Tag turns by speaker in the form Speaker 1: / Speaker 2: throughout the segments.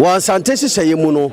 Speaker 1: Wa sante hyehyɛ mu no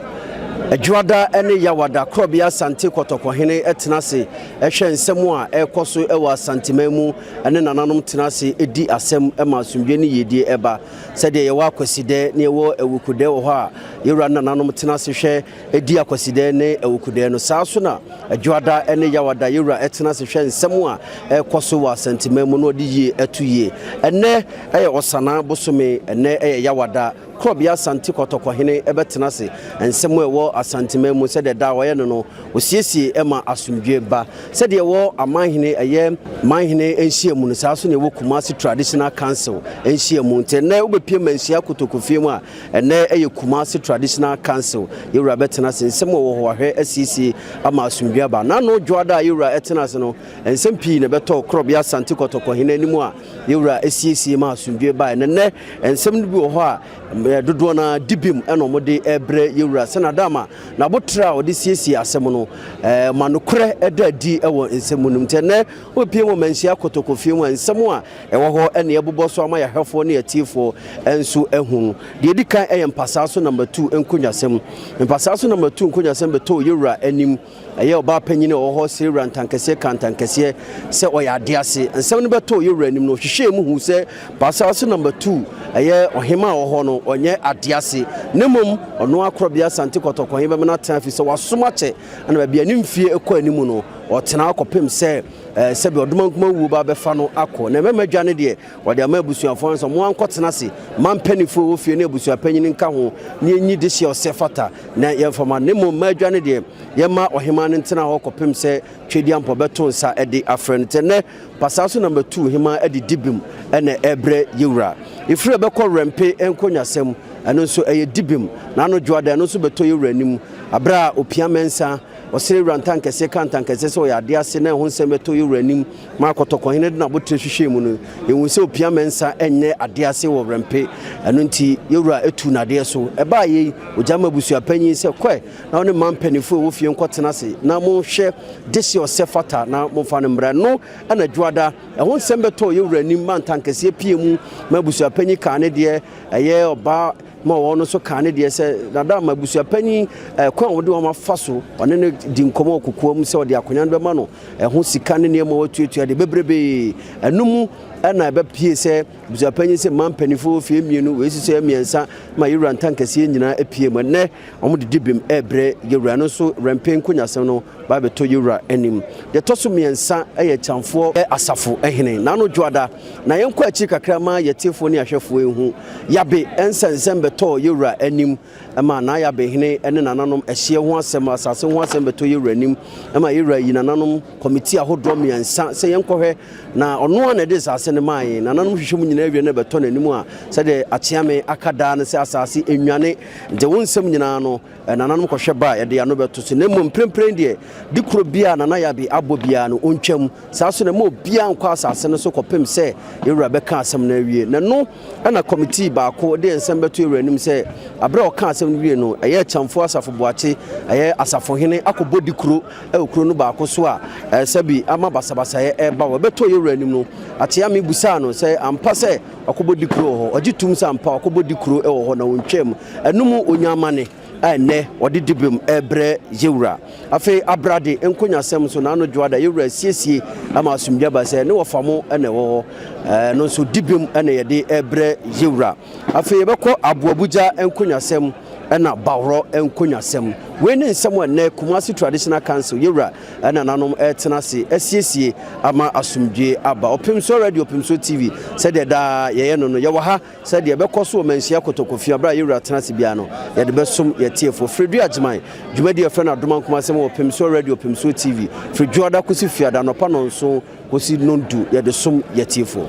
Speaker 1: adwada ene yawada krobia sante kotokohene etenase ehwe nsem a ekoso ewa santememu ene nananom tenase edi asem ema asumdwe ne yedie eba sede ye wa akwaside ne wo ewukude wo ho a yewra nananom tenase hwe edi akwaside ne ewukude no saaso na adwada ene yawada yewra etenase hwe nsem a ekoso wa santememu no odi etuye ene eye osana bosome ene eye yawada krobia sante kotokohene ebetenase ensem ewo asantememu sede da wo ye no osiesie ema asumdwe ba sede wo amanhene eye manhene enhyiamu no saaso ne wo Kumasi Traditional Council enhyiamu ntene obepie manhia kotokofie mu a ene eye Kumasi Traditional Council yewra betenase ensem wo ho ahwe asiesie ama asumdwe ba na no dwoada yewra etenase no ensem pii ne beto krobia sante kotokohene animu a yewra asiesie ma asumdwe ba ene ensem no bi wo ho a dodo na Dibim eno mode ebre yewra senadama na botra odi siesie asem no manokre edadi ewo nsemu num tene opie mo manhia kotokofie mu nsemu a ewo ho ene ebobɔ so ama yahwefo ne yatifo enso ehunu de edikan Mpasaaso number 2 enkonwasem Mpasaaso number 2 enkonwasem beto yewra anim eye oba panyine wo ho sewra ntankese kantankese se oyade ase nsem no beto yewra anim no hwehwe mu hu se Mpasaaso number 2 eye ohema wo ho no onye adiase nemom ono akrobia sante kotokohe be na tan fi se wasomache ana ba bia nimfie ekɔ animu no otena akopem se sebe odomankuma wu ba befa no akɔ na memadwane de wode ama abusuafo nso mo ankɔtena se mampanifo wo fie na abusuapanyini nka ho ne enyi de hye osefata na yemfama nemom madwane de yema ohema ne ntena hɔ kopem se twedi ampo beto nsa ede afrɛ ntene Mpasaaso number 2 hema ede Dibim ene ebre yewra ifire bekɔ Wirempe enkonyasem eno nso eye Dibim na no dwoada eno nso beto yewra nim abra Opemsuo osere rantankese kantankese so ya de ase na ho nsem beto yewra nim ma kotokohene de na botre hwehwe mu no ehu se Opemsuo enye ade ase wo Wirempe eno nti yewra etu na de so eba ye ojama busuapanyin se kwe na one mampanifo wo fie nkotena se na mo hwe desi osefata na mo fa ne mra no ana dwoada ho nsem beto yewra nim mantankese pie mu ma busuapanyin ka ne de eye oba ma wono so kane de se dada ma busuapanyin kwa wode wo ma faso one ne di nkomo okukuam se wode akonyan be ma no ho sika ne ne ma watuatua de bebrebe enum ana be pie se busuapanyin se mampanifo fie mienu we sise miensa ma yewra ntankase nyina epie mu ne omo de Dibim ebre yewra no so Wirempe nkonyasem no ba beto yewra anim de toso miensa Akyamfuo Asafohene na no dwoada na yenkɔ achi kakra ma yatifo ne ahwefo ehu yabe ensensem beto yewra anim ama na yabe hene ene nananom ehye ho asem asase ho asem beto yewra anim ama yewra yi nananom committee ahodo miensa se yenkɔhwe na ono na de sase ne mai nananom hwehwem nyina awie na beto nanim a se de Akyame akada ne se asase enwane de wonsem nyina no nananom kɔhwe ba ye de ano beto so na mom prempren de dikro bia na yabe abobia no ontwam saaso na mo bia nkɔ asase no so kɔpem se yewra bɛka asem na awie na no ana committee ba ko de nsem beto yewra anim se abra ɔka asem no wie no ɛyɛ Akyamfuo Asafoboakye ɛyɛ Asafohene akɔbɔ dikro ekuro no ba ko so a sabi ama basabasa ɛba wo beto yewra anim no Akyame busa no se ampa se akɔbɔ dikro hɔ ogitum se ampa akɔbɔ dikro ɛwɔ hɔ na wontwam enum onyamane ene wode Dibim ebre yewra afi Abrade enkonyasem so na no dwoada yewra siesie ama asumdwa ba se ne wofamo ene wo no so Dibim ene yede ebre yewra afi yebekɔ Abuabuja enkonyasem ena bawro enkonyasem we ne nsem ene Kumasi Traditional Council yewra ena nanom etenase asiesie ama asumdwe aba Opemsuo radio Opemsuo TV said da ye no no ye wo ha said ye bekɔ so manhia kotokofia abra yewra tenase bia no ye de besom tiefo Fredu Agyeman dwumadi afra na doma nkomasem Opemsuo radio Opemsuo TV Fredu ada kosi fiada no pa no nso kosi nondu ye de som ye tiefo